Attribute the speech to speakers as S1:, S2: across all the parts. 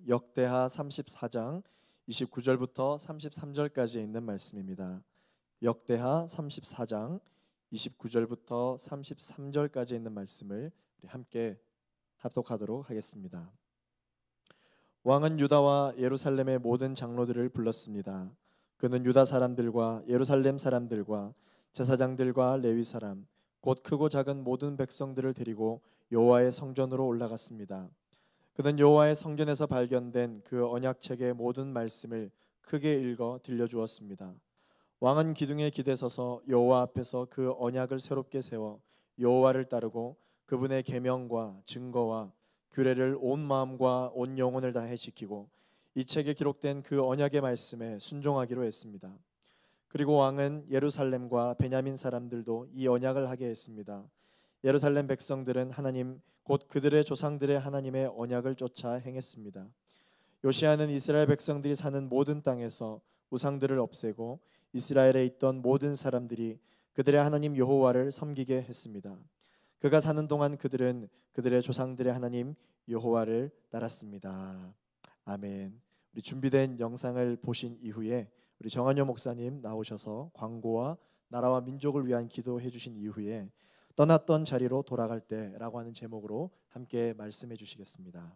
S1: 역대하 34장 29절부터 33절까지 있는 말씀입니다. 역대하 34장 29절부터 33절까지 있는 말씀을 우리 함께 합독하도록 하겠습니다. 왕은 유다와 예루살렘의 모든 장로들을 불렀습니다. 그는 유다 사람들과 예루살렘 사람들과 제사장들과 레위 사람 곧 크고 작은 모든 백성들을 데리고 여호와의 성전으로 올라갔습니다. 그는 여호와의 성전에서 발견된 그 언약책의 모든 말씀을 크게 읽어 들려주었습니다. 왕은 기둥에 기대 서서 여호와 앞에서 그 언약을 새롭게 세워 여호와를 따르고 그분의 계명과 증거와 규례를 온 마음과 온 영혼을 다해 지키고 이 책에 기록된 그 언약의 말씀에 순종하기로 했습니다. 그리고 왕은 예루살렘과 베냐민 사람들도 이 언약을 하게 했습니다. 예루살렘 백성들은 하나님 곧 그들의 조상들의 하나님의 언약을 쫓아 행했습니다. 요시아는 이스라엘 백성들이 사는 모든 땅에서 우상들을 없애고 이스라엘에 있던 모든 사람들이 그들의 하나님 여호와를 섬기게 했습니다. 그가 사는 동안 그들은 그들의 조상들의 하나님 여호와를 따랐습니다. 아멘. 우리 준비된 영상을 보신 이후에 우리 정한여 목사님 나오셔서 광고와 나라와 민족을 위한 기도해 주신 이후에 떠났던 자리로 돌아갈 때라고 하는 제목으로 함께 말씀해 주시겠습니다.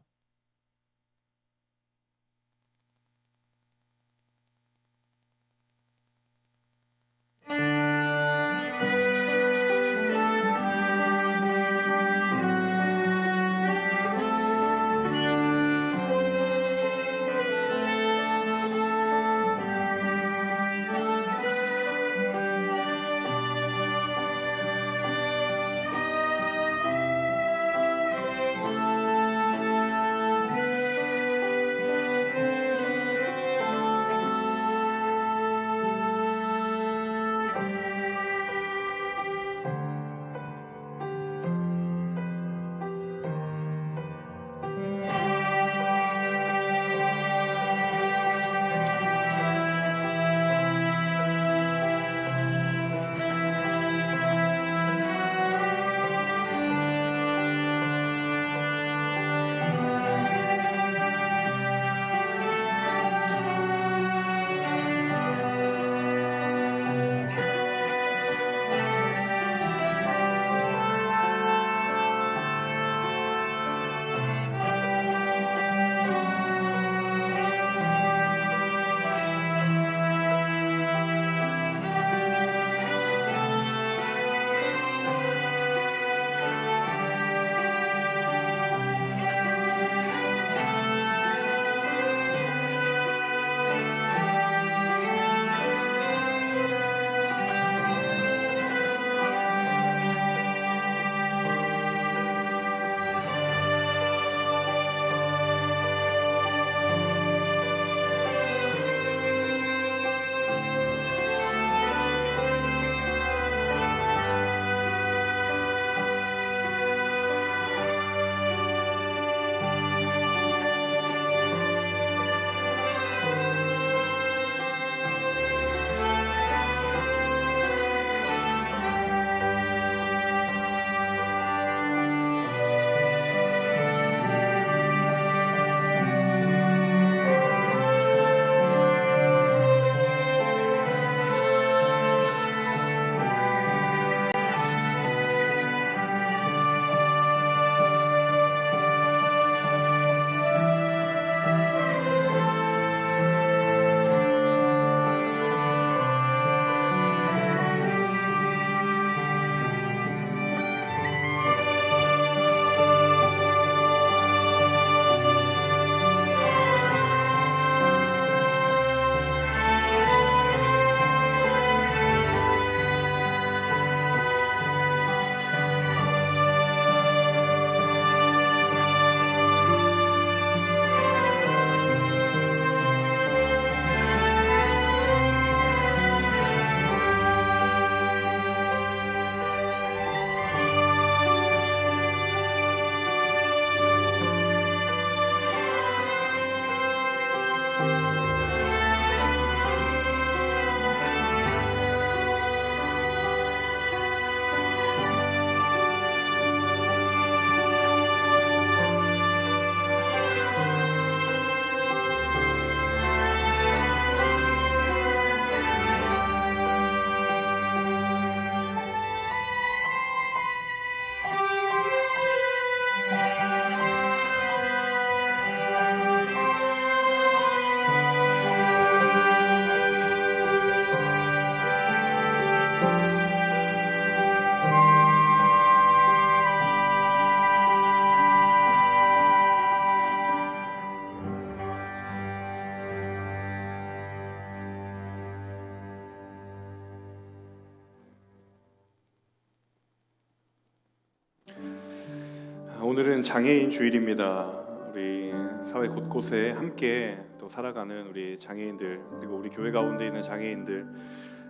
S2: 오늘은 장애인 주일입니다. 우리 사회 곳곳에 함께 또 살아가는 우리 장애인들, 그리고 우리 교회 가운데 있는 장애인들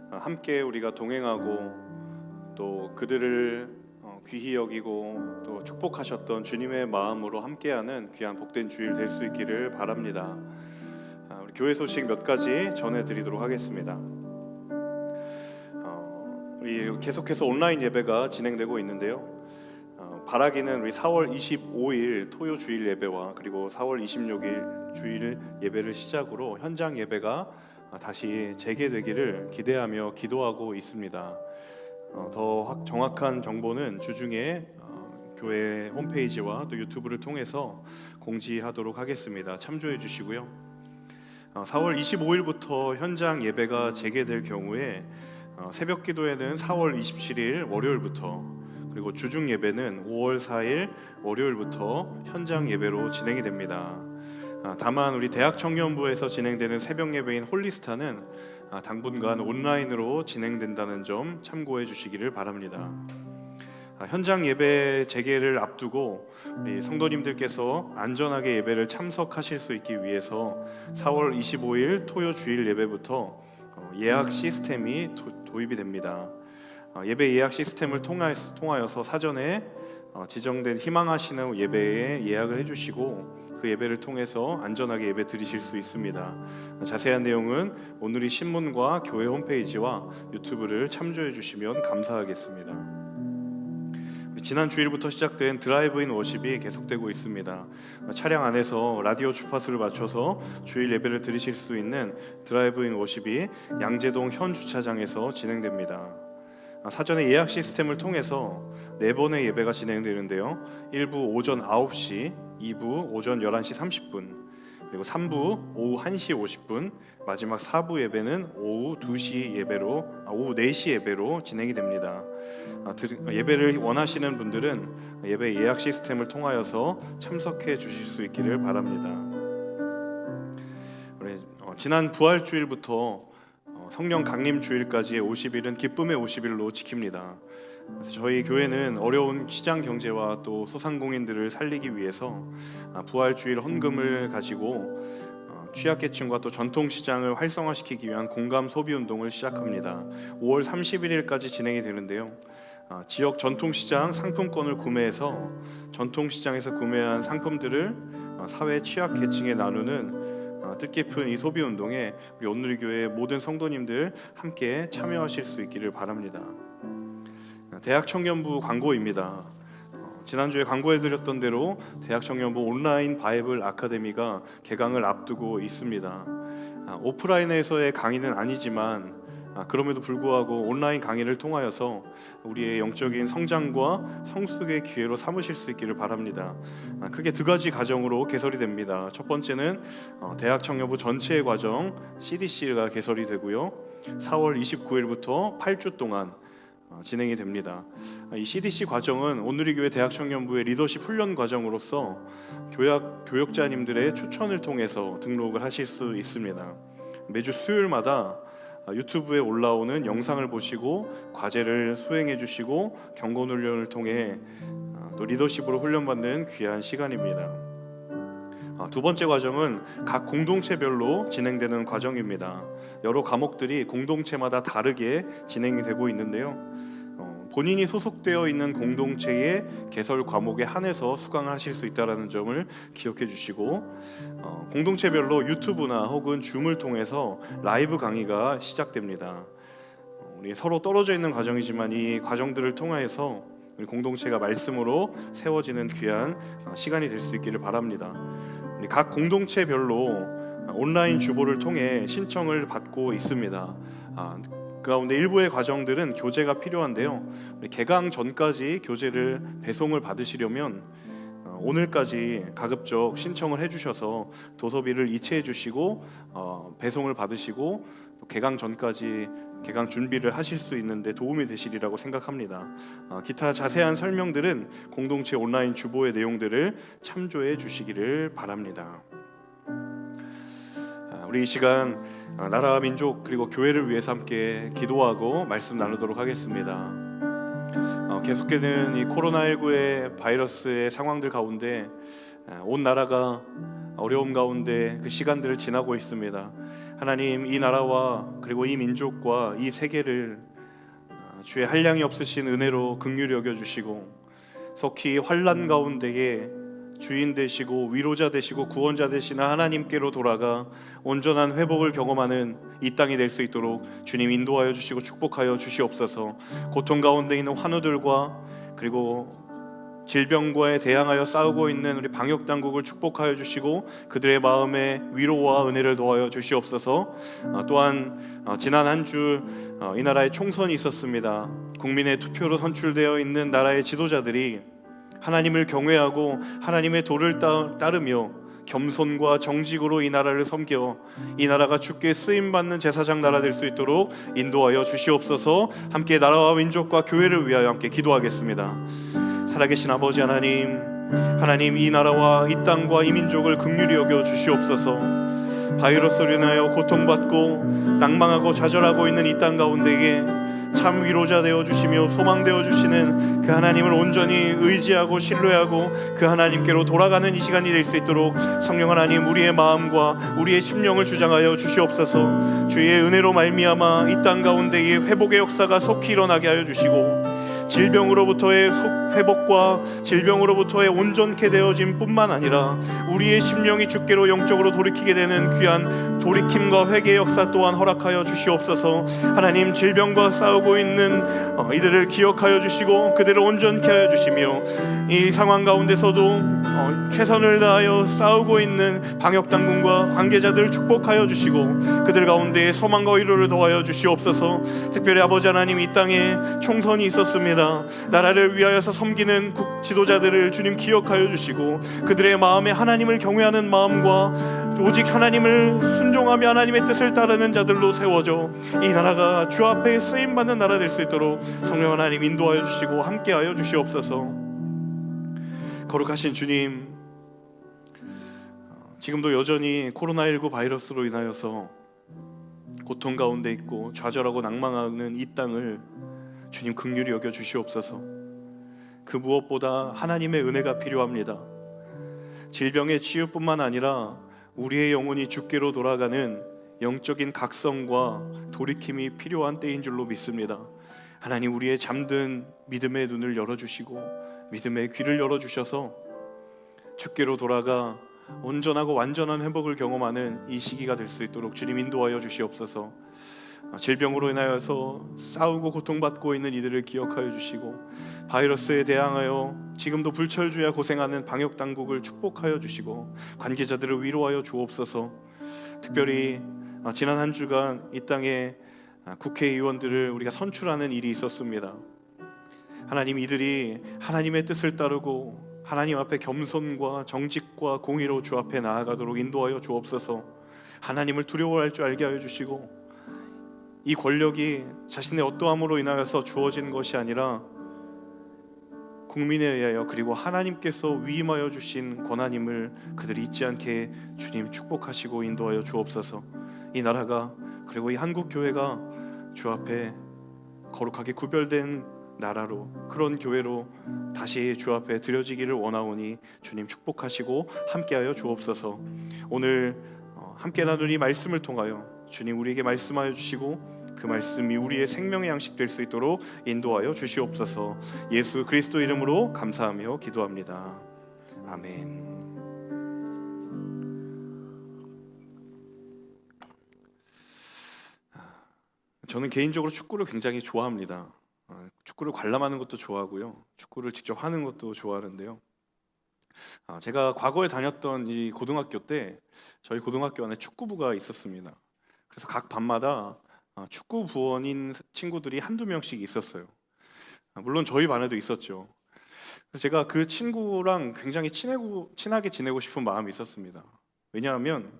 S2: 함께 우리가 동행하고 또 그들을 귀히 여기고 또 축복하셨던 주님의 마음으로 함께하는 귀한 복된 주일 될 수 있기를 바랍니다. 우리 교회 소식 몇 가지 전해드리도록 하겠습니다. 우리 계속해서 온라인 예배가 진행되고 있는데요. 바라기는 우리 4월 25일 토요 주일 예배와 그리고 4월 26일 주일 예배를 시작으로 현장 예배가 다시 재개되기를 기대하며 기도하고 있습니다. 더 정확한 정보는 주중에 교회 홈페이지와 또 유튜브를 통해서 공지하도록 하겠습니다. 참조해 주시고요. 4월 25일부터 현장 예배가 재개될 경우에 새벽 기도회는 4월 27일 월요일부터, 그리고 주중 예배는 5월 4일 월요일부터 현장 예배로 진행이 됩니다. 다만 우리 대학 청년부에서 진행되는 새벽 예배인 홀리스타는 당분간 온라인으로 진행된다는 점 참고해 주시기를 바랍니다. 현장 예배 재개를 앞두고 우리 성도님들께서 안전하게 예배를 참석하실 수 있기 위해서 4월 25일 토요 주일 예배부터 예약 시스템이 도입이 됩니다. 예배 예약 시스템을 통하여서 사전에 지정된 희망하시는 예배에 예약을 해주시고 그 예배를 통해서 안전하게 예배 드리실 수 있습니다. 자세한 내용은 오늘의 신문과 교회 홈페이지와 유튜브를 참조해 주시면 감사하겠습니다. 지난 주일부터 시작된 드라이브인 워십이 계속되고 있습니다. 차량 안에서 라디오 주파수를 맞춰서 주일 예배를 드리실 수 있는 드라이브인 워십이 양재동 현 주차장에서 진행됩니다. 사전에 예약 시스템을 통해서 4번의 예배가 진행되는데요. 1부 오전 9시, 2부 오전 11시 30분, 그리고 3부 오후 1시 50분, 마지막 4부 예배는 오후 4시 예배로 진행이 됩니다. 예배를 원하시는 분들은 예배 예약 시스템을 통하여서 참석해 주실 수 있기를 바랍니다. 지난 부활주일부터 성령 강림 주일까지의 50일은 기쁨의 50일로 지킵니다. 그래서 저희 교회는 어려운 시장 경제와 또 소상공인들을 살리기 위해서 부활주일 헌금을 가지고 취약계층과 또 전통시장을 활성화시키기 위한 공감 소비 운동을 시작합니다. 5월 31일까지 진행이 되는데요. 지역 전통시장 상품권을 구매해서 전통시장에서 구매한 상품들을 사회 취약계층에 나누는 뜻깊은 이 소비 운동에 우리 온누리 교회 모든 성도님들 함께 참여하실 수 있기를 바랍니다. 대학 청년부 광고입니다. 지난주에 광고해드렸던 대로 대학 청년부 온라인 바이블 아카데미가 개강을 앞두고 있습니다. 오프라인에서의 강의는 아니지만 그럼에도 불구하고 온라인 강의를 통하여서 우리의 영적인 성장과 성숙의 기회로 삼으실 수 있기를 바랍니다. 크게 2가지 과정으로 개설이 됩니다. 첫 번째는 대학 청년부 전체의 과정 CDC가 개설이 되고요. 4월 29일부터 8주 동안 진행이 됩니다. 이 CDC 과정은 온누리 교회 대학 청년부의 리더십 훈련 과정으로서 교역자님들의 추천을 통해서 등록을 하실 수 있습니다. 매주 수요일마다 유튜브에 올라오는 영상을 보시고 과제를 수행해 주시고 경건 훈련을 통해 또 리더십으로 훈련받는 귀한 시간입니다. 2번째 과정은 각 공동체별로 진행되는 과정입니다. 여러 과목들이 공동체마다 다르게 진행이 되고 있는데요. 본인이 소속되어 있는 공동체의 개설 과목에 한해서 수강을 하실 수 있다는 점을 기억해 주시고, 공동체별로 유튜브나 혹은 줌을 통해서 라이브 강의가 시작됩니다. 우리 서로 떨어져 있는 과정이지만 이 과정들을 통해서 우리 공동체가 말씀으로 세워지는 귀한 시간이 될 수 있기를 바랍니다. 우리 각 공동체별로 온라인 주보를 통해 신청을 받고 있습니다. 그 가운데 일부의 과정들은 교재가 필요한데요. 개강 전까지 교재를 배송을 받으시려면 오늘까지 가급적 신청을 해주셔서 도서비를 이체해 주시고 배송을 받으시고 또 개강 전까지 개강 준비를 하실 수 있는데 도움이 되시리라고 생각합니다. 기타 자세한 설명들은 공동체 온라인 주보의 내용들을 참조해 주시기를 바랍니다. 우리 이 시간 나라와 민족 그리고 교회를 위해서 함께 기도하고 말씀 나누도록 하겠습니다. 계속되는 이 코로나19의 바이러스의 상황들 가운데 온 나라가 어려움 가운데 그 시간들을 지나고 있습니다. 하나님, 이 나라와 그리고 이 민족과 이 세계를 주의 한량이 없으신 은혜로 긍휼히 여겨주시고, 속히 환난 가운데에 주인 되시고 위로자 되시고 구원자 되시는 하나님께로 돌아가 온전한 회복을 경험하는 이 땅이 될 수 있도록 주님 인도하여 주시고 축복하여 주시옵소서. 고통 가운데 있는 환우들과 그리고 질병과에 대항하여 싸우고 있는 우리 방역 당국을 축복하여 주시고 그들의 마음에 위로와 은혜를 더하여 주시옵소서. 또한 지난 한 주 이 나라에 총선이 있었습니다. 국민의 투표로 선출되어 있는 나라의 지도자들이 하나님을 경외하고 하나님의 도를 따르며 겸손과 정직으로 이 나라를 섬겨 이 나라가 주께 쓰임받는 제사장 나라 될 수 있도록 인도하여 주시옵소서. 함께 나라와 민족과 교회를 위하여 함께 기도하겠습니다. 살아계신 아버지 하나님, 하나님 이 나라와 이 땅과 이 민족을 긍휼히 여겨 주시옵소서. 바이러스로 인하여 고통받고 낭망하고 좌절하고 있는 이 땅 가운데에 참 위로자 되어 주시며 소망 되어 주시는 그 하나님을 온전히 의지하고 신뢰하고 그 하나님께로 돌아가는 이 시간이 될 수 있도록 성령 하나님, 우리의 마음과 우리의 심령을 주장하여 주시옵소서. 주의 은혜로 말미암아 이 땅 가운데에 회복의 역사가 속히 일어나게 하여 주시고, 질병으로부터의 회복과 질병으로부터의 온전케 되어짐 뿐만 아니라 우리의 심령이 주께로 영적으로 돌이키게 되는 귀한 돌이킴과 회개의 역사 또한 허락하여 주시옵소서. 하나님, 질병과 싸우고 있는 이들을 기억하여 주시고 그들을 온전케 하여 주시며, 이 상황 가운데서도 최선을 다하여 싸우고 있는 방역당국과 관계자들을 축복하여 주시고 그들 가운데 소망과 위로를 더하여 주시옵소서. 특별히 아버지 하나님, 이 땅에 총선이 있었습니다. 나라를 위하여서 섬기는 지도자들을 주님 기억하여 주시고 그들의 마음에 하나님을 경외하는 마음과 오직 하나님을 순종하며 하나님의 뜻을 따르는 자들로 세워져 이 나라가 주 앞에 쓰임받는 나라 될 수 있도록 성령 하나님 인도하여 주시고 함께하여 주시옵소서. 거룩하신 주님, 지금도 여전히 코로나19 바이러스로 인하여서 고통 가운데 있고 좌절하고 낭망하는 이 땅을 주님 긍휼히 여겨 주시옵소서. 그 무엇보다 하나님의 은혜가 필요합니다. 질병의 치유뿐만 아니라 우리의 영혼이 주께로 돌아가는 영적인 각성과 돌이킴이 필요한 때인 줄로 믿습니다. 하나님, 우리의 잠든 믿음의 눈을 열어주시고 믿음의 귀를 열어주셔서 주께로 돌아가 온전하고 완전한 회복을 경험하는 이 시기가 될 수 있도록 주님 인도하여 주시옵소서. 질병으로 인하여서 싸우고 고통받고 있는 이들을 기억하여 주시고 바이러스에 대항하여 지금도 불철주야 고생하는 방역당국을 축복하여 주시고 관계자들을 위로하여 주옵소서. 특별히 지난 한 주간 이 땅에 국회의원들을 우리가 선출하는 일이 있었습니다. 하나님, 이들이 하나님의 뜻을 따르고 하나님 앞에 겸손과 정직과 공의로 주 앞에 나아가도록 인도하여 주옵소서. 하나님을 두려워할 줄 알게 하여 주시고 이 권력이 자신의 어떠함으로 인하여서 주어진 것이 아니라 국민에 의하여 그리고 하나님께서 위임하여 주신 권한임을 그들이 잊지 않게 주님 축복하시고 인도하여 주옵소서. 이 나라가 그리고 이 한국교회가 주 앞에 거룩하게 구별된 나라로, 그런 교회로 다시 주 앞에 드려지기를 원하오니 주님 축복하시고 함께하여 주옵소서. 오늘 함께 나눈 이 말씀을 통하여 주님 우리에게 말씀하여 주시고 그 말씀이 우리의 생명의 양식 될 수 있도록 인도하여 주시옵소서. 예수 그리스도 이름으로 감사하며 기도합니다. 아멘. 저는 개인적으로 축구를 굉장히 좋아합니다. 축구를 관람하는 것도 좋아하고요, 축구를 직접 하는 것도 좋아하는데요. 제가 과거에 다녔던 이 고등학교 때 저희 고등학교 안에 축구부가 있었습니다. 그래서 각 반마다 축구 부원인 친구들이 한두 명씩 있었어요. 물론 저희 반에도 있었죠. 그래서 제가 그 친구랑 굉장히 친하게 지내고 싶은 마음이 있었습니다. 왜냐하면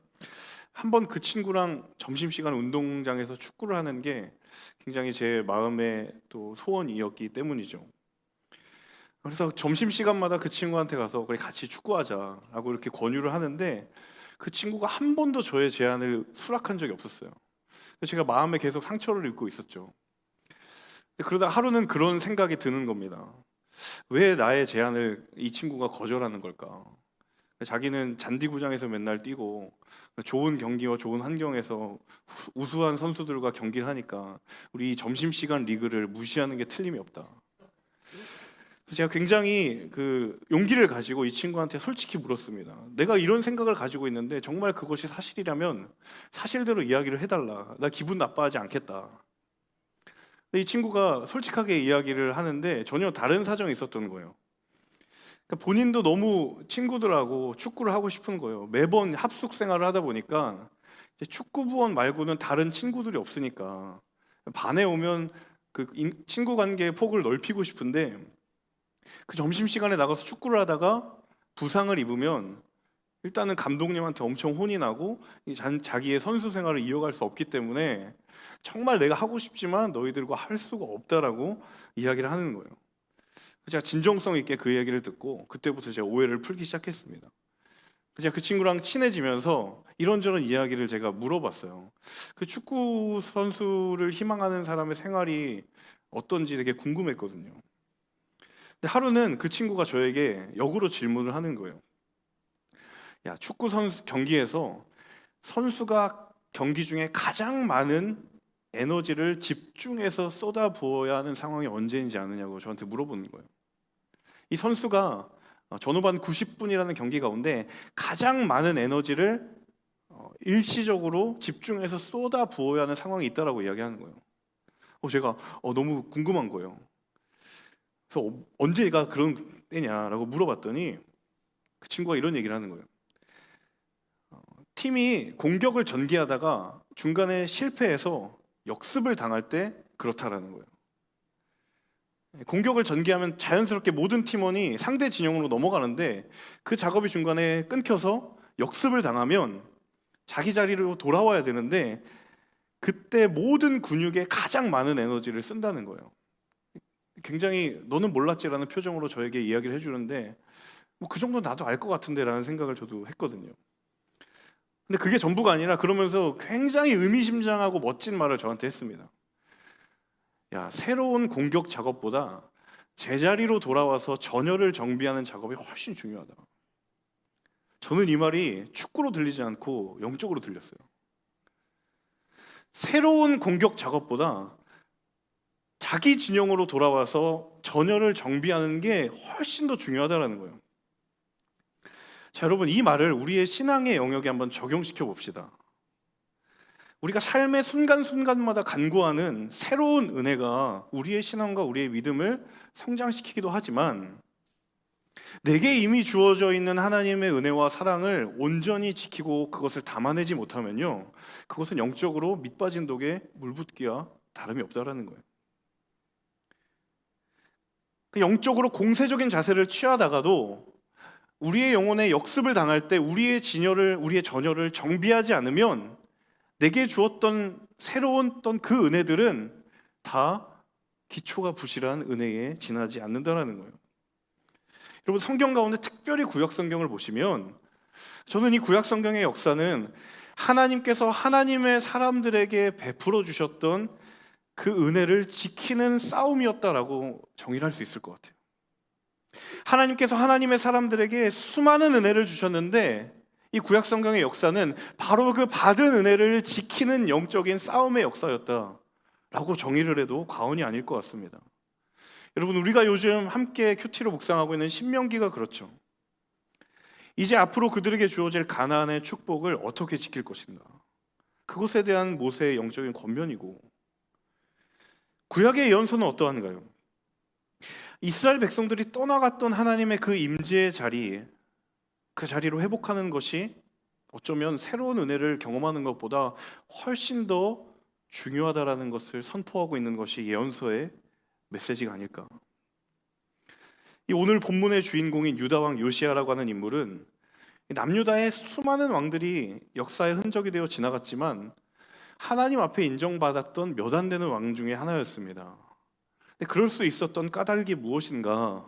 S2: 한번 그 친구랑 점심시간 운동장에서 축구를 하는 게 굉장히 제 마음의 또 소원이었기 때문이죠. 그래서 점심시간마다 그 친구한테 가서 그래 같이 축구하자라고 이렇게 권유를 하는데 그 친구가 한 번도 저의 제안을 수락한 적이 없었어요. 제가 마음에 계속 상처를 입고 있었죠. 그러다 하루는 그런 생각이 드는 겁니다. 왜 나의 제안을 이 친구가 거절하는 걸까? 자기는 잔디구장에서 맨날 뛰고 좋은 경기와 좋은 환경에서 우수한 선수들과 경기를 하니까 우리 점심시간 리그를 무시하는 게 틀림이 없다. 그래서 제가 굉장히 그 용기를 가지고 이 친구한테 솔직히 물었습니다. 내가 이런 생각을 가지고 있는데 정말 그것이 사실이라면 사실대로 이야기를 해달라. 나 기분 나빠하지 않겠다. 근데 이 친구가 솔직하게 이야기를 하는데 전혀 다른 사정이 있었던 거예요. 그러니까 본인도 너무 친구들하고 축구를 하고 싶은 거예요. 매번 합숙 생활을 하다 보니까 이제 축구 부원 말고는 다른 친구들이 없으니까 반에 오면 그 친구 관계의 폭을 넓히고 싶은데 그 점심시간에 나가서 축구를 하다가 부상을 입으면 일단은 감독님한테 엄청 혼이 나고 자기의 선수 생활을 이어갈 수 없기 때문에 정말 내가 하고 싶지만 너희들과 할 수가 없다라고 이야기를 하는 거예요. 제가 진정성 있게 그 얘기를 듣고 그때부터 제가 오해를 풀기 시작했습니다. 제가 그 친구랑 친해지면서 이런저런 이야기를 제가 물어봤어요. 그 축구 선수를 희망하는 사람의 생활이 어떤지 되게 궁금했거든요. 근데 하루는 그 친구가 저에게 역으로 질문을 하는 거예요. 야, 축구 선수 경기에서 선수가 경기 중에 가장 많은 에너지를 집중해서 쏟아 부어야 하는 상황이 언제인지 아느냐고 저한테 물어보는 거예요. 이 선수가 전후반 90분이라는 경기 가운데 가장 많은 에너지를 일시적으로 집중해서 쏟아 부어야 하는 상황이 있다라고 이야기하는 거예요. 제가 너무 궁금한 거예요. 그래서 언제가 그런 때냐라고 물어봤더니 그 친구가 이런 얘기를 하는 거예요. 팀이 공격을 전개하다가 중간에 실패해서 역습을 당할 때 그렇다라는 거예요. 공격을 전개하면 자연스럽게 모든 팀원이 상대 진영으로 넘어가는데 그 작업이 중간에 끊겨서 역습을 당하면 자기 자리로 돌아와야 되는데 그때 모든 근육에 가장 많은 에너지를 쓴다는 거예요. 굉장히 너는 몰랐지라는 표정으로 저에게 이야기를 해주는데 뭐 그 정도 나도 알 것 같은데 라는 생각을 저도 했거든요. 근데 그게 전부가 아니라 그러면서 굉장히 의미심장하고 멋진 말을 저한테 했습니다. 야, 새로운 공격 작업보다 제자리로 돌아와서 전열을 정비하는 작업이 훨씬 중요하다. 저는 이 말이 축구로 들리지 않고 영적으로 들렸어요. 새로운 공격 작업보다 자기 진영으로 돌아와서 전열을 정비하는 게 훨씬 더 중요하다는 거예요. 자, 여러분, 이 말을 우리의 신앙의 영역에 한번 적용시켜 봅시다. 우리가 삶의 순간순간마다 간구하는 새로운 은혜가 우리의 신앙과 우리의 믿음을 성장시키기도 하지만 내게 이미 주어져 있는 하나님의 은혜와 사랑을 온전히 지키고 그것을 담아내지 못하면요, 그것은 영적으로 밑빠진 독에 물 붓기와 다름이 없다라는 거예요. 영적으로 공세적인 자세를 취하다가도 우리의 영혼에 역습을 당할 때 우리의 전열을 정비하지 않으면 내게 주었던 새로운 그 은혜들은 다 기초가 부실한 은혜에 지나지 않는다라는 거예요. 여러분, 성경 가운데 특별히 구약 성경을 보시면 저는 이 구약 성경의 역사는 하나님께서 하나님의 사람들에게 베풀어 주셨던 그 은혜를 지키는 싸움이었다라고 정의를 할 수 있을 것 같아요. 하나님께서 하나님의 사람들에게 수많은 은혜를 주셨는데 이 구약 성경의 역사는 바로 그 받은 은혜를 지키는 영적인 싸움의 역사였다라고 정의를 해도 과언이 아닐 것 같습니다. 여러분, 우리가 요즘 함께 큐티로 묵상하고 있는 신명기가 그렇죠. 이제 앞으로 그들에게 주어질 가나안의 축복을 어떻게 지킬 것인가, 그것에 대한 모세의 영적인 권면이고, 구약의 예언서는 어떠한가요? 이스라엘 백성들이 떠나갔던 하나님의 그 임재의 자리, 그 자리로 회복하는 것이 어쩌면 새로운 은혜를 경험하는 것보다 훨씬 더 중요하다라는 것을 선포하고 있는 것이 예언서의 메시지가 아닐까. 이 오늘 본문의 주인공인 유다왕 요시야라고 하는 인물은 남유다의 수많은 왕들이 역사의 흔적이 되어 지나갔지만 하나님 앞에 인정받았던 몇 안 되는 왕 중에 하나였습니다. 근데 그럴 수 있었던 까닭이 무엇인가?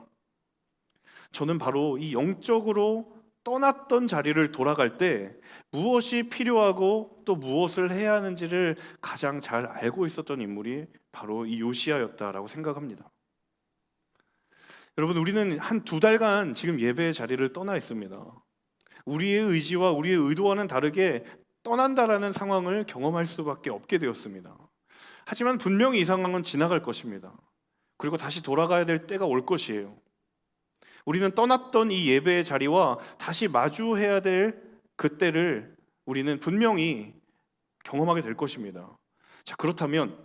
S2: 저는 바로 이 영적으로 떠났던 자리를 돌아갈 때 무엇이 필요하고 또 무엇을 해야 하는지를 가장 잘 알고 있었던 인물이 바로 이 요시야였다라고 생각합니다. 여러분, 우리는 한 2달간 지금 예배의 자리를 떠나 있습니다. 우리의 의지와 우리의 의도와는 다르게 떠난다라는 상황을 경험할 수밖에 없게 되었습니다. 하지만 분명히 이 상황은 지나갈 것입니다. 그리고 다시 돌아가야 될 때가 올 것이에요. 우리는 떠났던 이 예배의 자리와 다시 마주해야 될 그때를 우리는 분명히 경험하게 될 것입니다. 자, 그렇다면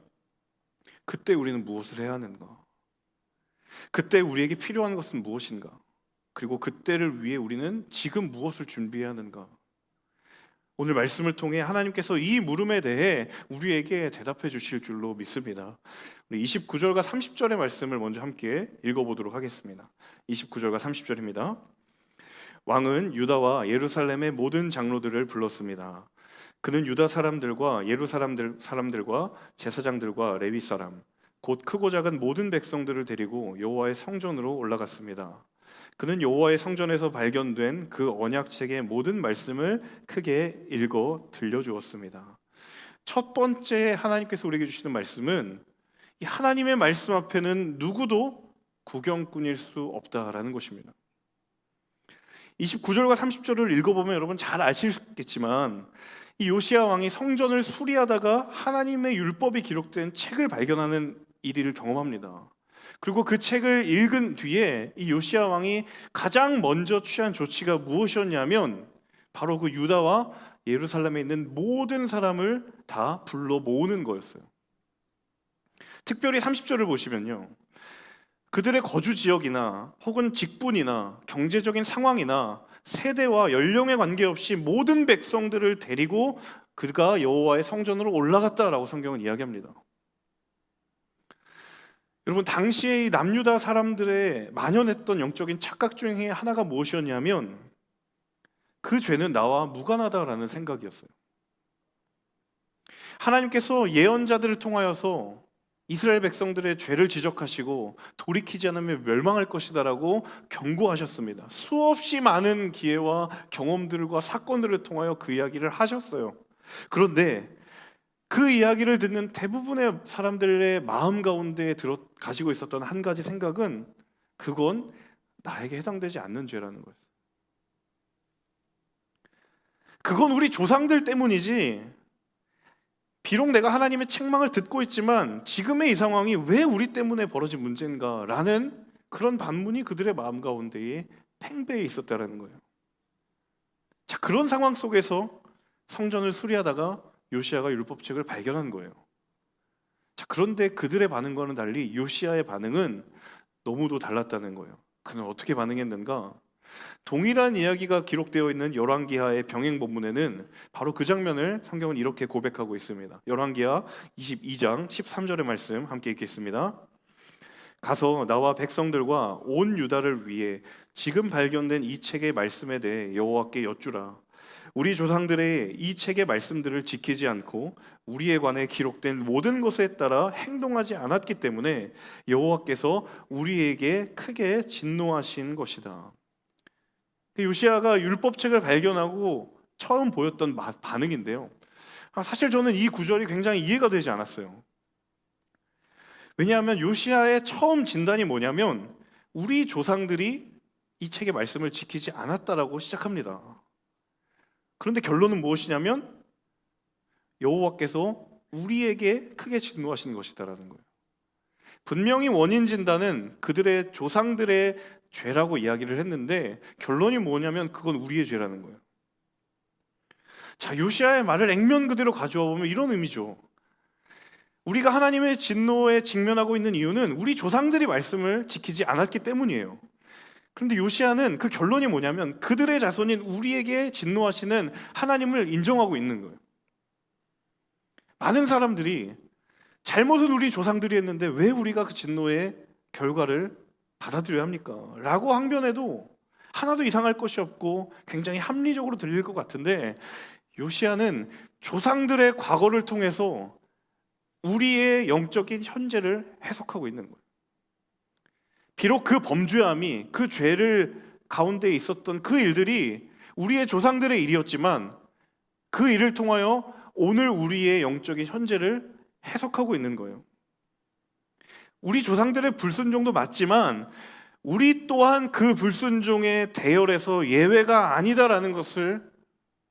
S2: 그때 우리는 무엇을 해야 하는가? 그때 우리에게 필요한 것은 무엇인가? 그리고 그때를 위해 우리는 지금 무엇을 준비해야 하는가? 오늘 말씀을 통해 하나님께서 이 물음에 대해 우리에게 대답해 주실 줄로 믿습니다. 우리 29절과 30절의 말씀을 먼저 함께 읽어보도록 하겠습니다. 29절과 30절입니다. 왕은 유다와 예루살렘의 모든 장로들을 불렀습니다. 그는 유다 사람들과 예루살렘 사람들과 제사장들과 레위 사람, 곧 크고 작은 모든 백성들을 데리고 여호와의 성전으로 올라갔습니다. 그는 여호와의 성전에서 발견된 그 언약책의 모든 말씀을 크게 읽어 들려주었습니다. 첫 번째 하나님께서 우리에게 주시는 말씀은 이 하나님의 말씀 앞에는 누구도 구경꾼일 수 없다라는 것입니다. 29절과 30절을 읽어보면 여러분 잘 아시겠지만 이 요시야 왕이 성전을 수리하다가 하나님의 율법이 기록된 책을 발견하는 일을 경험합니다. 그리고 그 책을 읽은 뒤에 이 요시야 왕이 가장 먼저 취한 조치가 무엇이었냐면 바로 그 유다와 예루살렘에 있는 모든 사람을 다 불러 모으는 거였어요. 특별히 30절을 보시면요, 그들의 거주 지역이나 혹은 직분이나 경제적인 상황이나 세대와 연령에 관계없이 모든 백성들을 데리고 그가 여호와의 성전으로 올라갔다라고 성경은 이야기합니다. 여러분, 당시에 이 남유다 사람들의 만연했던 영적인 착각 중에 하나가 무엇이었냐면 그 죄는 나와 무관하다라는 생각이었어요. 하나님께서 예언자들을 통하여서 이스라엘 백성들의 죄를 지적하시고 돌이키지 않으면 멸망할 것이다라고 경고하셨습니다. 수없이 많은 기회와 경험들과 사건들을 통하여 그 이야기를 하셨어요. 그런데 그 이야기를 듣는 대부분의 사람들의 마음 가운데 가지고 있었던 한 가지 생각은 그건 나에게 해당되지 않는 죄라는 거였어요. 그건 우리 조상들 때문이지, 비록 내가 하나님의 책망을 듣고 있지만 지금의 이 상황이 왜 우리 때문에 벌어진 문제인가 라는 그런 반문이 그들의 마음 가운데에 팽배해 있었다는 거예요. 자, 그런 상황 속에서 성전을 수리하다가 요시야가 율법책을 발견한 거예요. 자, 그런데 그들의 반응과는 달리 요시야의 반응은 너무도 달랐다는 거예요. 그는 어떻게 반응했는가? 동일한 이야기가 기록되어 있는 열왕기하의 병행 본문에는 바로 그 장면을 성경은 이렇게 고백하고 있습니다. 열왕기하 22장 13절의 말씀 함께 읽겠습니다. 가서 나와 백성들과 온 유다를 위해 지금 발견된 이 책의 말씀에 대해 여호와께 여쭈라. 우리 조상들의 이 책의 말씀들을 지키지 않고 우리에 관해 기록된 모든 것에 따라 행동하지 않았기 때문에 여호와께서 우리에게 크게 진노하신 것이다. 요시야가 율법책을 발견하고 처음 보였던 반응인데요, 사실 저는 이 구절이 굉장히 이해가 되지 않았어요. 왜냐하면 요시야의 처음 진단이 뭐냐면 우리 조상들이 이 책의 말씀을 지키지 않았다라고 시작합니다. 그런데 결론은 무엇이냐면 여호와께서 우리에게 크게 진노하시는 것이다라는 거예요. 분명히 원인 진단은 그들의 조상들의 죄라고 이야기를 했는데 결론이 뭐냐면 그건 우리의 죄라는 거예요. 자, 요시야의 말을 액면 그대로 가져와 보면 이런 의미죠. 우리가 하나님의 진노에 직면하고 있는 이유는 우리 조상들이 말씀을 지키지 않았기 때문이에요. 그런데 요시야는 그 결론이 뭐냐면 그들의 자손인 우리에게 진노하시는 하나님을 인정하고 있는 거예요. 많은 사람들이 잘못은 우리 조상들이 했는데 왜 우리가 그 진노의 결과를 받아들여야 합니까? 라고 항변해도 하나도 이상할 것이 없고 굉장히 합리적으로 들릴 것 같은데 요시야는 조상들의 과거를 통해서 우리의 영적인 현재를 해석하고 있는 거예요. 비록 그 범죄함이, 그 죄를 가운데 있었던 그 일들이 우리의 조상들의 일이었지만 그 일을 통하여 오늘 우리의 영적인 현재를 해석하고 있는 거예요. 우리 조상들의 불순종도 맞지만 우리 또한 그 불순종의 대열에서 예외가 아니다라는 것을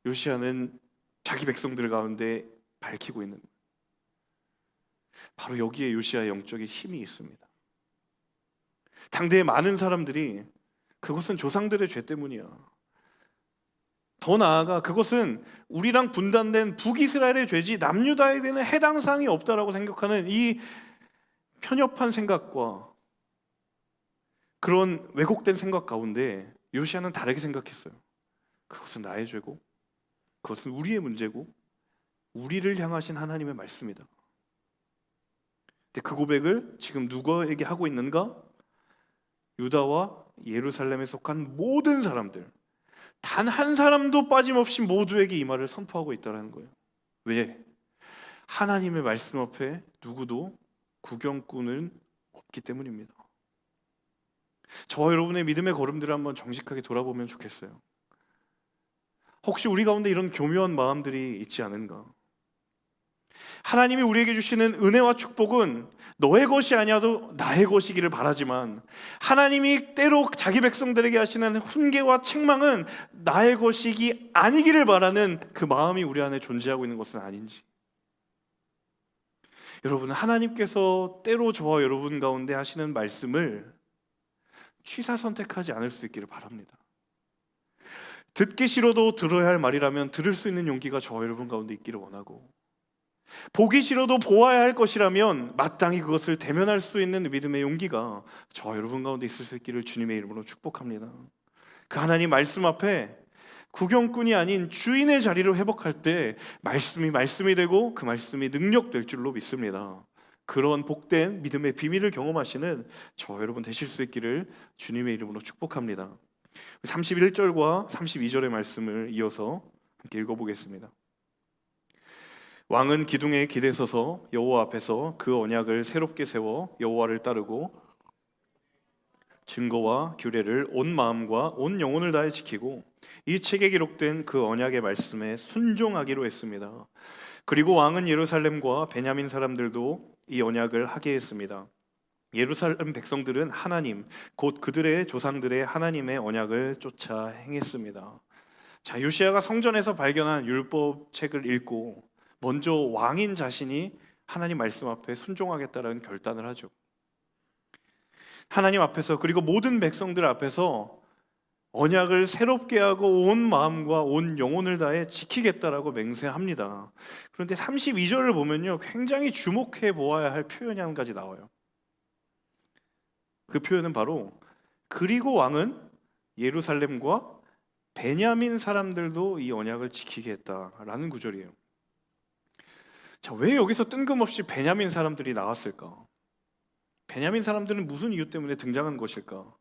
S2: 요시야는 자기 백성들 가운데 밝히고 있는 거예요. 바로 여기에 요시야의 영적인 힘이 있습니다. 당대의 많은 사람들이 그것은 조상들의 죄 때문이야, 더 나아가 그것은 우리랑 분단된 북이스라엘의 죄지 남유다에게는 해당 사항이 없다라고 생각하는 이 편협한 생각과 그런 왜곡된 생각 가운데 요시야는 다르게 생각했어요. 그것은 나의 죄고 그것은 우리의 문제고 우리를 향하신 하나님의 말씀이다. 근데 그 고백을 지금 누구에게 하고 있는가? 유다와 예루살렘에 속한 모든 사람들, 단 한 사람도 빠짐없이 모두에게 이 말을 선포하고 있다는 거예요. 왜? 하나님의 말씀 앞에 누구도 구경꾼은 없기 때문입니다. 저와 여러분의 믿음의 걸음들을 한번 정직하게 돌아보면 좋겠어요. 혹시 우리 가운데 이런 교묘한 마음들이 있지 않은가? 하나님이 우리에게 주시는 은혜와 축복은 너의 것이 아니어도 나의 것이기를 바라지만, 하나님이 때로 자기 백성들에게 하시는 훈계와 책망은 나의 것이기 아니기를 바라는 그 마음이 우리 안에 존재하고 있는 것은 아닌지. 여러분, 하나님께서 때로 저와 여러분 가운데 하시는 말씀을 취사 선택하지 않을 수 있기를 바랍니다. 듣기 싫어도 들어야 할 말이라면 들을 수 있는 용기가 저와 여러분 가운데 있기를 원하고, 보기 싫어도 보아야 할 것이라면 마땅히 그것을 대면할 수 있는 믿음의 용기가 저와 여러분 가운데 있을 수 있기를 주님의 이름으로 축복합니다. 그 하나님 말씀 앞에 구경꾼이 아닌 주인의 자리를 회복할 때 말씀이 되고 그 말씀이 능력될 줄로 믿습니다. 그런 복된 믿음의 비밀을 경험하시는 저와 여러분 되실 수 있기를 주님의 이름으로 축복합니다. 31절과 32절의 말씀을 이어서 함께 읽어보겠습니다. 왕은 기둥에 기대 서서 여호와 앞에서 그 언약을 새롭게 세워 여호와를 따르고 증거와 규례를 온 마음과 온 영혼을 다해 지키고 이 책에 기록된 그 언약의 말씀에 순종하기로 했습니다. 그리고 왕은 예루살렘과 베냐민 사람들도 이 언약을 하게 했습니다. 예루살렘 백성들은 하나님, 곧 그들의 조상들의 하나님의 언약을 쫓아 행했습니다. 자, 요시야가 성전에서 발견한 율법 책을 읽고 먼저 왕인 자신이 하나님 말씀 앞에 순종하겠다라는 결단을 하죠. 하나님 앞에서, 그리고 모든 백성들 앞에서 언약을 새롭게 하고 온 마음과 온 영혼을 다해 지키겠다라고 맹세합니다. 그런데 32절을 보면요, 굉장히 주목해 보아야 할 표현이 한 가지 나와요. 그 표현은 바로 그리고 왕은 예루살렘과 베냐민 사람들도 이 언약을 지키게 했다라는 구절이에요. 자, 왜 여기서 뜬금없이 베냐민 사람들이 나왔을까? 베냐민 사람들은 무슨 이유 때문에 등장한 것일까?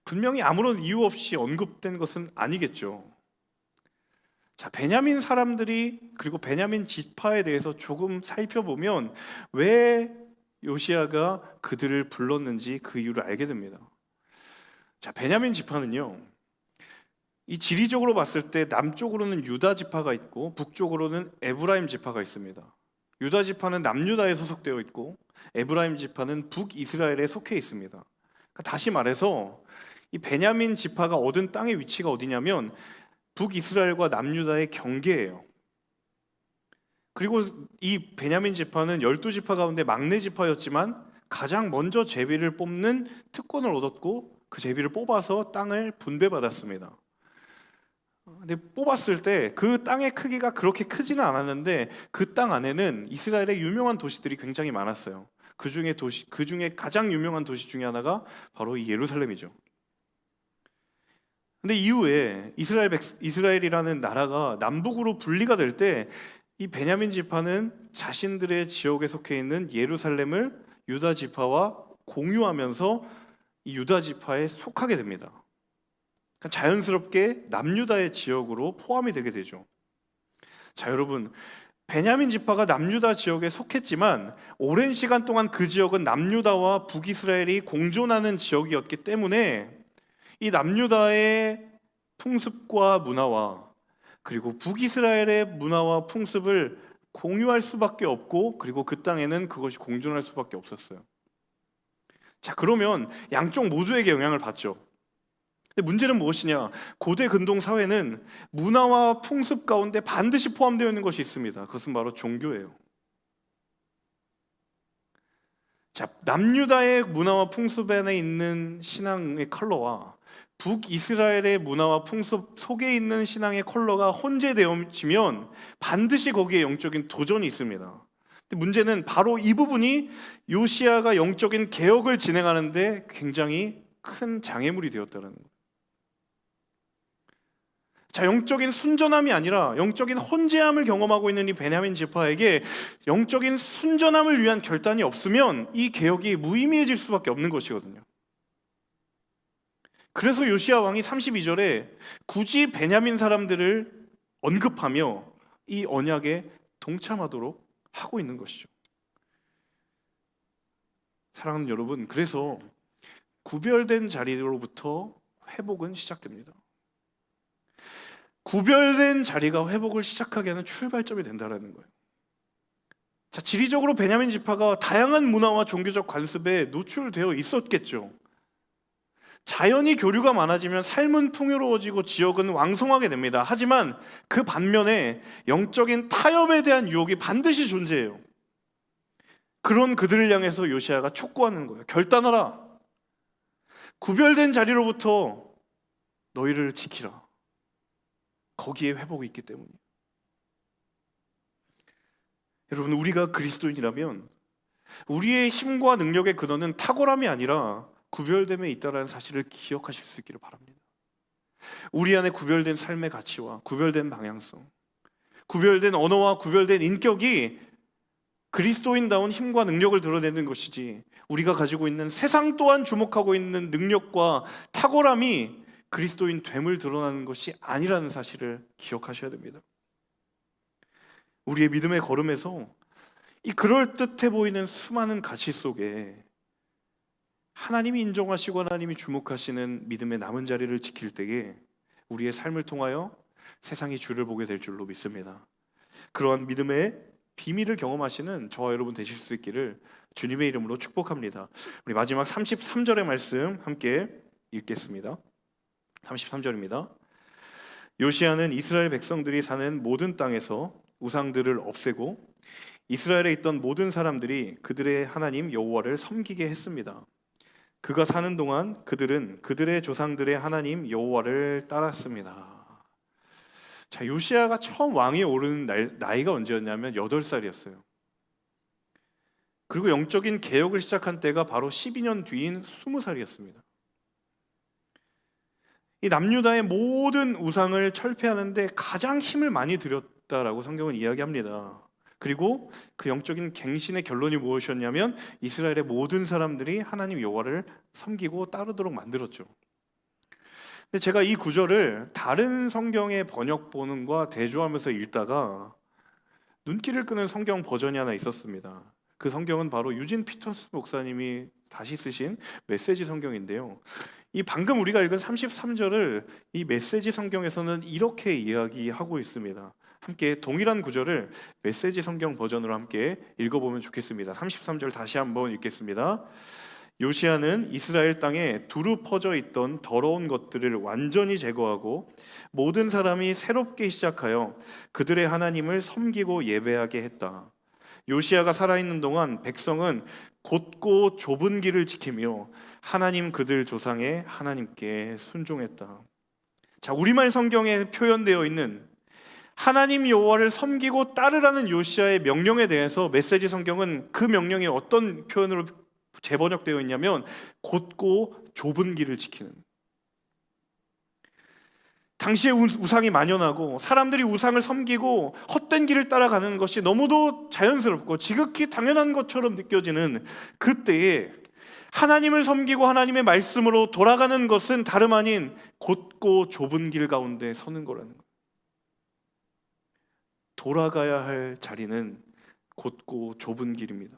S2: 분명히 아무런 이유 없이 언급된 것은 아니겠죠. 자, 베냐민 사람들이, 그리고 베냐민 지파에 대해서 조금 살펴보면 왜 요시야가 그들을 불렀는지 그 이유를 알게 됩니다. 자, 베냐민 지파는요, 이 지리적으로 봤을 때 남쪽으로는 유다 지파가 있고 북쪽으로는 에브라임 지파가 있습니다. 유다 지파는 남유다에 소속되어 있고 에브라임 지파는 북이스라엘에 속해 있습니다. 그러니까 다시 말해서 이 베냐민 지파가 얻은 땅의 위치가 어디냐면 북이스라엘과 남유다의 경계예요. 그리고 이 베냐민 지파는 12지파 가운데 막내 지파였지만 가장 먼저 제비를 뽑는 특권을 얻었고 그 제비를 뽑아서 땅을 분배받았습니다. 근데 뽑았을 때 그 땅의 크기가 그렇게 크지는 않았는데 그 땅 안에는 이스라엘의 유명한 도시들이 굉장히 많았어요. 그 중에 가장 유명한 도시 중에 하나가 바로 이 예루살렘이죠. 근데 이후에 이스라엘이라는 나라가 남북으로 분리가 될 때 이 베냐민 지파는 자신들의 지역에 속해 있는 예루살렘을 유다 지파와 공유하면서 이 유다 지파에 속하게 됩니다. 그러니까 자연스럽게 남유다의 지역으로 포함이 되게 되죠. 자, 여러분, 베냐민 지파가 남유다 지역에 속했지만 오랜 시간 동안 그 지역은 남유다와 북이스라엘이 공존하는 지역이었기 때문에 이 남유다의 풍습과 문화와 그리고 북이스라엘의 문화와 풍습을 공유할 수밖에 없고, 그리고 그 땅에는 그것이 공존할 수밖에 없었어요. 자, 그러면 양쪽 모두에게 영향을 받죠. 근데 문제는 무엇이냐? 고대 근동 사회는 문화와 풍습 가운데 반드시 포함되어 있는 것이 있습니다. 그것은 바로 종교예요. 자, 남유다의 문화와 풍습 안에 있는 신앙의 컬러와 북이스라엘의 문화와 풍습 속에 있는 신앙의 컬러가 혼재되어지면 반드시 거기에 영적인 도전이 있습니다. 근데 문제는 바로 이 부분이 요시야가 영적인 개혁을 진행하는데 굉장히 큰 장애물이 되었다는 거예요. 자, 영적인 순전함이 아니라 영적인 혼재함을 경험하고 있는 이 베냐민 지파에게 영적인 순전함을 위한 결단이 없으면 이 개혁이 무의미해질 수밖에 없는 것이거든요. 그래서 요시야 왕이 32절에 굳이 베냐민 사람들을 언급하며 이 언약에 동참하도록 하고 있는 것이죠. 사랑하는 여러분, 그래서 구별된 자리로부터 회복은 시작됩니다. 구별된 자리가 회복을 시작하게 하는 출발점이 된다는 거예요. 자, 지리적으로 베냐민 지파가 다양한 문화와 종교적 관습에 노출되어 있었겠죠. 자연히 교류가 많아지면 삶은 풍요로워지고 지역은 왕성하게 됩니다. 하지만 그 반면에 영적인 타협에 대한 유혹이 반드시 존재해요. 그런 그들을 향해서 요시야가 촉구하는 거예요. 결단하라. 구별된 자리로부터 너희를 지키라. 거기에 회복이 있기 때문이에요. 여러분, 우리가 그리스도인이라면 우리의 힘과 능력의 근원은 탁월함이 아니라 구별됨에 있다는 사실을 기억하실 수 있기를 바랍니다. 우리 안에 구별된 삶의 가치와 구별된 방향성, 구별된 언어와 구별된 인격이 그리스도인다운 힘과 능력을 드러내는 것이지, 우리가 가지고 있는 세상 또한 주목하고 있는 능력과 탁월함이 그리스도인 됨을 드러나는 것이 아니라는 사실을 기억하셔야 됩니다. 우리의 믿음의 걸음에서 이 그럴듯해 보이는 수많은 가치 속에 하나님이 인정하시고 하나님이 주목하시는 믿음의 남은 자리를 지킬 때에 우리의 삶을 통하여 세상이 주를 보게 될 줄로 믿습니다. 그러한 믿음의 비밀을 경험하시는 저와 여러분 되실 수 있기를 주님의 이름으로 축복합니다. 우리 마지막 33절의 말씀 함께 읽겠습니다. 33절입니다. 요시야는 이스라엘 백성들이 사는 모든 땅에서 우상들을 없애고 이스라엘에 있던 모든 사람들이 그들의 하나님 여호와를 섬기게 했습니다. 그가 사는 동안 그들은 그들의 조상들의 하나님 여호와를 따랐습니다. 자, 요시야가 처음 왕위에 오르는 나이가 언제였냐면 8살이었어요. 그리고 영적인 개혁을 시작한 때가 바로 12년 뒤인 20살이었습니다. 이 남유다의 모든 우상을 철폐하는데 가장 힘을 많이 들였다라고 성경은 이야기합니다. 그리고 그 영적인 갱신의 결론이 무엇이었냐면 이스라엘의 모든 사람들이 하나님 여호와를 섬기고 따르도록 만들었죠. 근데 제가 이 구절을 다른 성경의 번역본과 대조하면서 읽다가 눈길을 끄는 성경 버전이 하나 있었습니다. 그 성경은 바로 유진 피터스 목사님이 다시 쓰신 메시지 성경인데요. 이 방금 우리가 읽은 33절을 이 메시지 성경에서는 이렇게 이야기하고 있습니다. 함께 동일한 구절을 메시지 성경 버전으로 함께 읽어보면 좋겠습니다. 33절 다시 한번 읽겠습니다. 요시야는 이스라엘 땅에 두루 퍼져 있던 더러운 것들을 완전히 제거하고 모든 사람이 새롭게 시작하여 그들의 하나님을 섬기고 예배하게 했다. 요시야가 살아있는 동안 백성은 곧고 좁은 길을 지키며 하나님 그들 조상의 하나님께 순종했다. 자, 우리말 성경에 표현되어 있는 하나님 여호와를 섬기고 따르라는 요시야의 명령에 대해서 메시지 성경은 그 명령이 어떤 표현으로 재번역되어 있냐면 곧고 좁은 길을 지키는. 당시에 우상이 만연하고 사람들이 우상을 섬기고 헛된 길을 따라가는 것이 너무도 자연스럽고 지극히 당연한 것처럼 느껴지는 그때에 하나님을 섬기고 하나님의 말씀으로 돌아가는 것은 다름 아닌 곧고 좁은 길 가운데 서는 거라는 거예요. 돌아가야 할 자리는 곧고 좁은 길입니다.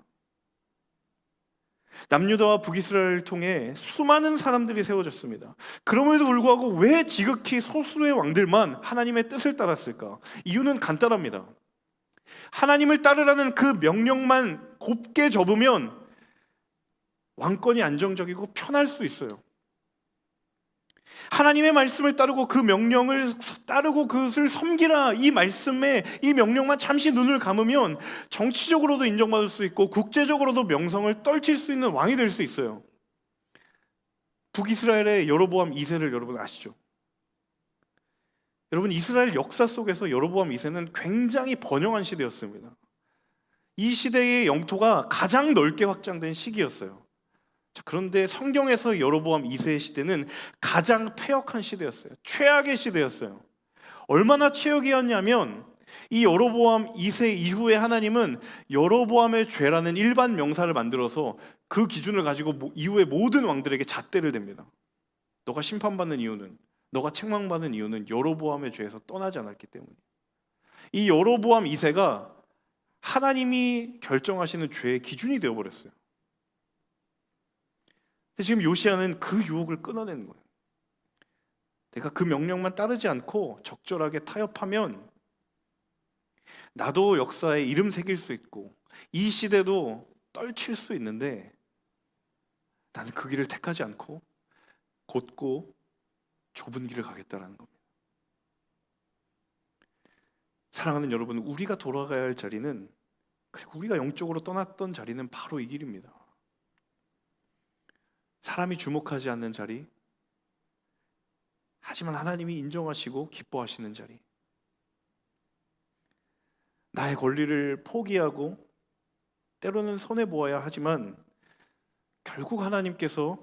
S2: 남유다와 북이스라엘을 통해 수많은 사람들이 세워졌습니다. 그럼에도 불구하고 왜 지극히 소수의 왕들만 하나님의 뜻을 따랐을까? 이유는 간단합니다. 하나님을 따르라는 그 명령만 곱게 접으면 왕권이 안정적이고 편할 수 있어요. 하나님의 말씀을 따르고 그 명령을 따르고 그것을 섬기라, 이 말씀에 이 명령만 잠시 눈을 감으면 정치적으로도 인정받을 수 있고 국제적으로도 명성을 떨칠 수 있는 왕이 될 수 있어요. 북이스라엘의 여로보암 2세를 여러분 아시죠? 여러분, 이스라엘 역사 속에서 여로보암 2세는 굉장히 번영한 시대였습니다. 이 시대의 영토가 가장 넓게 확장된 시기였어요. 그런데 성경에서 여로보암 2세의 시대는 가장 패역한 시대였어요. 최악의 시대였어요. 얼마나 최악이었냐면 이 여로보암 2세 이후에 하나님은 여로보암의 죄라는 일반 명사를 만들어서 그 기준을 가지고 이후에 모든 왕들에게 잣대를 댑니다. 너가 심판받는 이유는, 너가 책망받는 이유는 여로보암의 죄에서 떠나지 않았기 때문이에요. 이 여로보암 2세가 하나님이 결정하시는 죄의 기준이 되어버렸어요. 근데 지금 요시야는 그 유혹을 끊어내는 거예요. 내가 그 명령만 따르지 않고 적절하게 타협하면 나도 역사에 이름 새길 수 있고 이 시대도 떨칠 수 있는데 나는 그 길을 택하지 않고 곧고 좁은 길을 가겠다라는 겁니다. 사랑하는 여러분, 우리가 돌아가야 할 자리는, 그리고 우리가 영적으로 떠났던 자리는 바로 이 길입니다. 사람이 주목하지 않는 자리, 하지만 하나님이 인정하시고 기뻐하시는 자리. 나의 권리를 포기하고 때로는 손해보아야 하지만 결국 하나님께서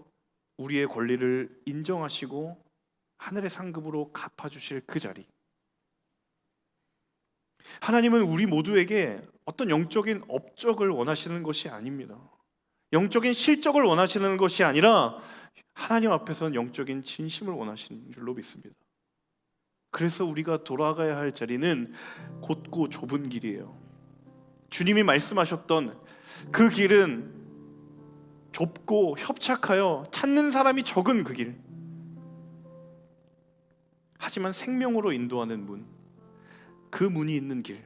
S2: 우리의 권리를 인정하시고 하늘의 상급으로 갚아주실 그 자리. 하나님은 우리 모두에게 어떤 영적인 업적을 원하시는 것이 아닙니다. 영적인 실적을 원하시는 것이 아니라 하나님 앞에서는 영적인 진심을 원하시는 줄로 믿습니다. 그래서 우리가 돌아가야 할 자리는 곧고 좁은 길이에요. 주님이 말씀하셨던 그 길은 좁고 협착하여 찾는 사람이 적은 그 길. 하지만 생명으로 인도하는 문, 그 문이 있는 길.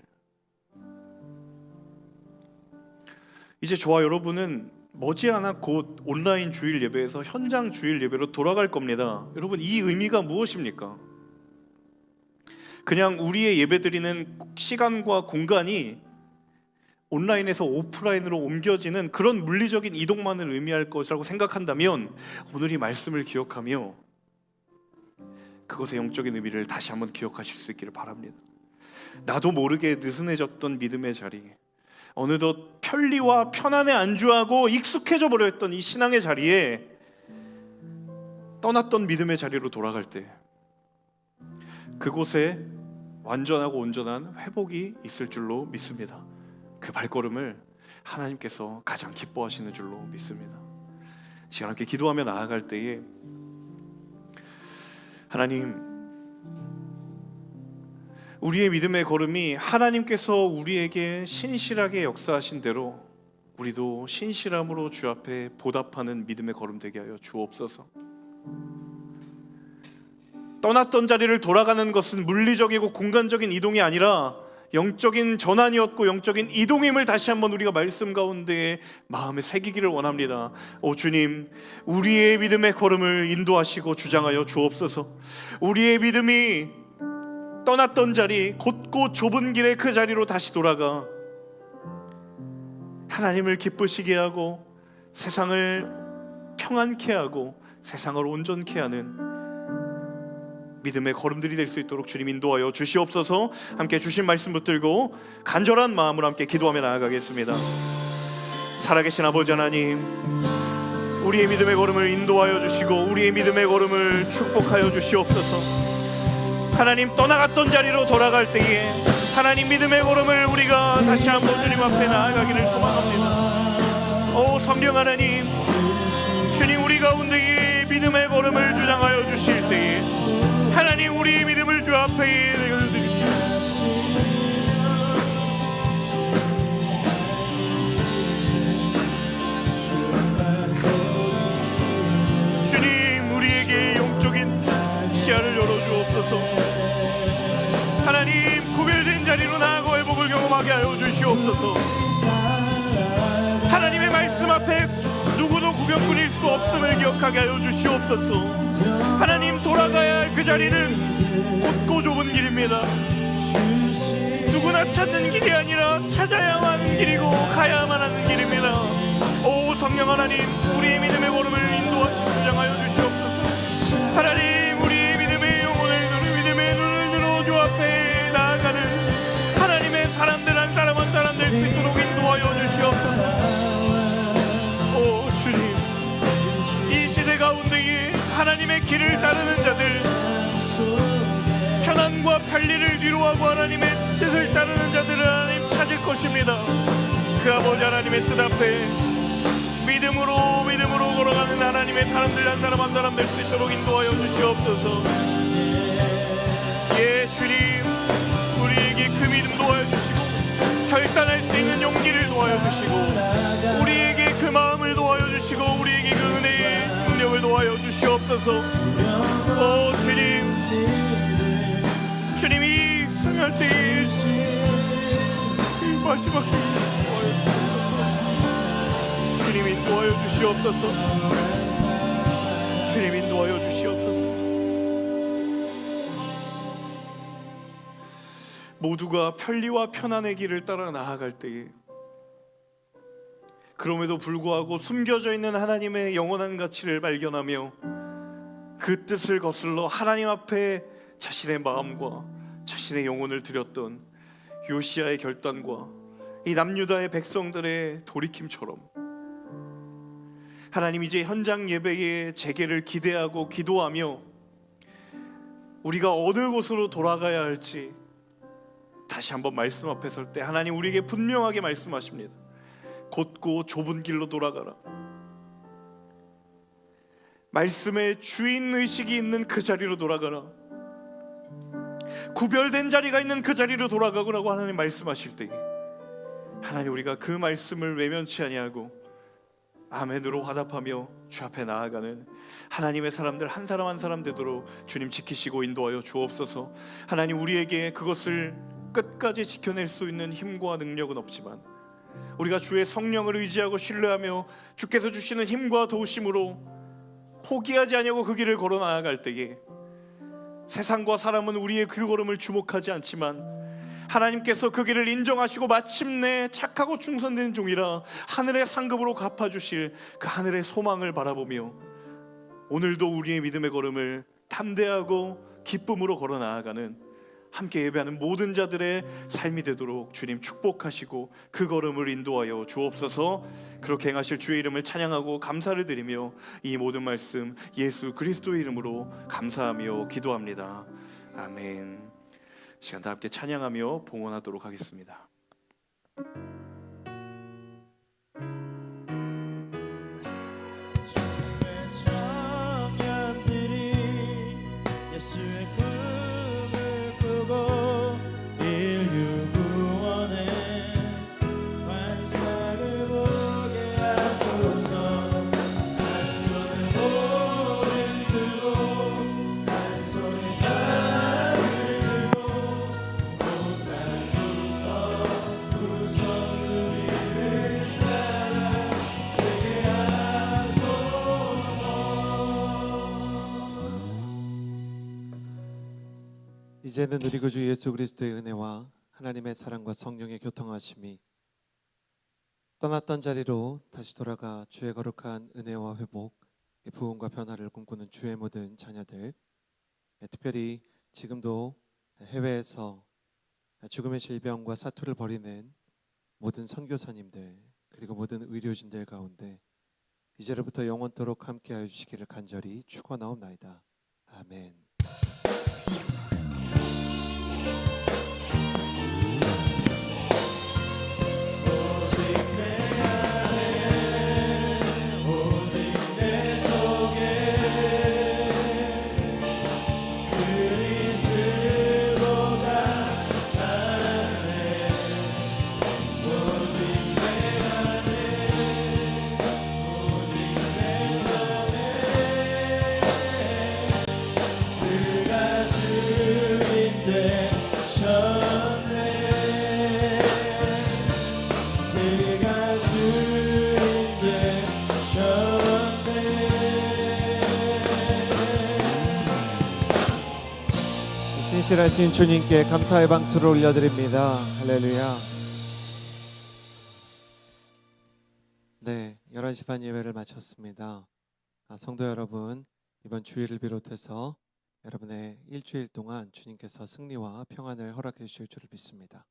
S2: 이제 저와 여러분은 머지않아 곧 온라인 주일 예배에서 현장 주일 예배로 돌아갈 겁니다. 여러분, 이 의미가 무엇입니까? 그냥 우리의 예배드리는 시간과 공간이 온라인에서 오프라인으로 옮겨지는 그런 물리적인 이동만을 의미할 것이라고 생각한다면 오늘 이 말씀을 기억하며 그것의 영적인 의미를 다시 한번 기억하실 수 있기를 바랍니다. 나도 모르게 느슨해졌던 믿음의 자리, 어느덧 편리와 편안에 안주하고 익숙해져 버려 했던 이 신앙의 자리에 떠났던 믿음의 자리로 돌아갈 때 그곳에 완전하고 온전한 회복이 있을 줄로 믿습니다. 그 발걸음을 하나님께서 가장 기뻐하시는 줄로 믿습니다. 시간 함께 기도하며 나아갈 때에 하나님, 우리의 믿음의 걸음이 하나님께서 우리에게 신실하게 역사하신 대로 우리도 신실함으로 주 앞에 보답하는 믿음의 걸음 되게 하여 주옵소서. 떠났던 자리를 돌아가는 것은 물리적이고 공간적인 이동이 아니라 영적인 전환이었고 영적인 이동임을 다시 한번 우리가 말씀 가운데 마음에 새기기를 원합니다. 오 주님, 우리의 믿음의 걸음을 인도하시고 주장하여 주옵소서. 우리의 믿음이 떠났던 자리, 곧고 좁은 길의 그 자리로 다시 돌아가 하나님을 기쁘시게 하고 세상을 평안케 하고 세상을 온전케 하는 믿음의 걸음들이 될 수 있도록 주님 인도하여 주시옵소서. 함께 주신 말씀 붙들고 간절한 마음으로 함께 기도하며 나아가겠습니다. 살아계신 아버지 하나님, 우리의 믿음의 걸음을 인도하여 주시고 우리의 믿음의 걸음을 축복하여 주시옵소서. 하나님, 떠나갔던 자리로 돌아갈 때에 하나님 믿음의 걸음을 우리가 다시 한번 주님 앞에 나아가기를 소망합니다. 오 성령 하나님, 주님 우리 가운데에 믿음의 걸음을 주장하여 주실 때에 하나님 우리의 믿음을 주 앞에 내려드립니다. 기억하게 하여 주시옵소서. 하나님의 말씀 앞에 누구도 구경 부릴 수 없음을 기억하게 하여 주시옵소서. 하나님, 돌아가야 할 그 자리는 곧고 좁은 길입니다. 누구나 찾는 길이 아니라 찾아야만 하는 길이고 가야만 하는 길입니다. 오 성령 하나님, 우리의 믿음의 걸음을 인도하시고 주장하여 주시옵소서. 하나님, 우리의 믿음의 영혼을 누르 믿음의 눈을 들어 주 앞에 나아가는 하나님의 사람들 한 사람 한 사람 될 수 있도록 인도하여 주시옵소서. 오 주님, 이 시대 가운데에 하나님의 길을 따르는 자들, 편안과 편리를 뒤로하고 하나님의 뜻을 따르는 자들을 하나님 찾을 것입니다. 그 아버지 하나님의 뜻 앞에 믿음으로 걸어가는 하나님의 사람들 한 사람 한 사람 될 수 있도록 인도하여 주시옵소서. 예 주님, 우리에게 그 믿음 도와여 주시고 결단할 수 있는 용기를 도와여 주시고 우리에게 그 마음을 도와여 주시고 우리에게 그 은혜의 능력을 도와여 주시옵소서. 오 주님, 주님이 승할 때에 그 마지막 주님 인도하여 주시옵소서. 주님 인도하여 주시옵소서. 모두가 편리와 편안의 길을 따라 나아갈 때에 그럼에도 불구하고 숨겨져 있는 하나님의 영원한 가치를 발견하며 그 뜻을 거슬러 하나님 앞에 자신의 마음과 자신의 영혼을 드렸던 요시야의 결단과 이 남유다의 백성들의 돌이킴처럼 하나님, 이제 현장 예배의 재개를 기대하고 기도하며 우리가 어느 곳으로 돌아가야 할지 다시 한번 말씀 앞에 설 때 하나님 우리에게 분명하게 말씀하십니다. 곧고 좁은 길로 돌아가라. 말씀의 주인의식이 있는 그 자리로 돌아가라. 구별된 자리가 있는 그 자리로 돌아가라고 하나님 말씀하실 때 하나님, 우리가 그 말씀을 외면치 아니하고 아멘으로 화답하며 주 앞에 나아가는 하나님의 사람들 한 사람 한 사람 되도록 주님 지키시고 인도하여 주옵소서. 하나님, 우리에게 그것을 끝까지 지켜낼 수 있는 힘과 능력은 없지만 우리가 주의 성령을 의지하고 신뢰하며 주께서 주시는 힘과 도우심으로 포기하지 아니하고 그 길을 걸어 나아갈 때에 세상과 사람은 우리의 그 걸음을 주목하지 않지만 하나님께서 그 길을 인정하시고 마침내 착하고 충성된 종이라 하늘의 상급으로 갚아주실 그 하늘의 소망을 바라보며 오늘도 우리의 믿음의 걸음을 담대하고 기쁨으로 걸어 나아가는 함께 예배하는 모든 자들의 삶이 되도록 주님 축복하시고 그 걸음을 인도하여 주옵소서. 그렇게 행하실 주의 이름을 찬양하고 감사를 드리며 이 모든 말씀 예수 그리스도의 이름으로 감사하며 기도합니다. 아멘. 시간 다 함께 찬양하며 봉헌하도록 하겠습니다.
S3: 청년들이 예수의 꿈을 꾸고 인류 구원의 환상을 보게 하소서. 한 손에 볼을 들고 한 손에 살을 들고 못난 구성 누리는 나라 되게 하소서.
S4: 이제는 우리 구주 예수 그리스도의 은혜와 하나님의 사랑과 성령의 교통하심이 떠났던 자리로 다시 돌아가 주의 거룩한 은혜와 회복, 부흥과 변화를 꿈꾸는 주의 모든 자녀들, 특별히 지금도 해외에서 죽음의 질병과 사투를 벌이는 모든 선교사님들 그리고 모든 의료진들 가운데 이제로부터 영원토록 함께하여 주시기를 간절히 축원하옵나이다. 아멘.
S3: 주인데
S4: 신실하신 주님께 감사의 방수를 올려드립니다. 할렐루야. 네, 11시 반 예배를 마쳤습니다. 성도 여러분, 이번 주일을 비롯해서 여러분의 일주일 동안 주님께서 승리와 평안을 허락해 주실 줄을 믿습니다.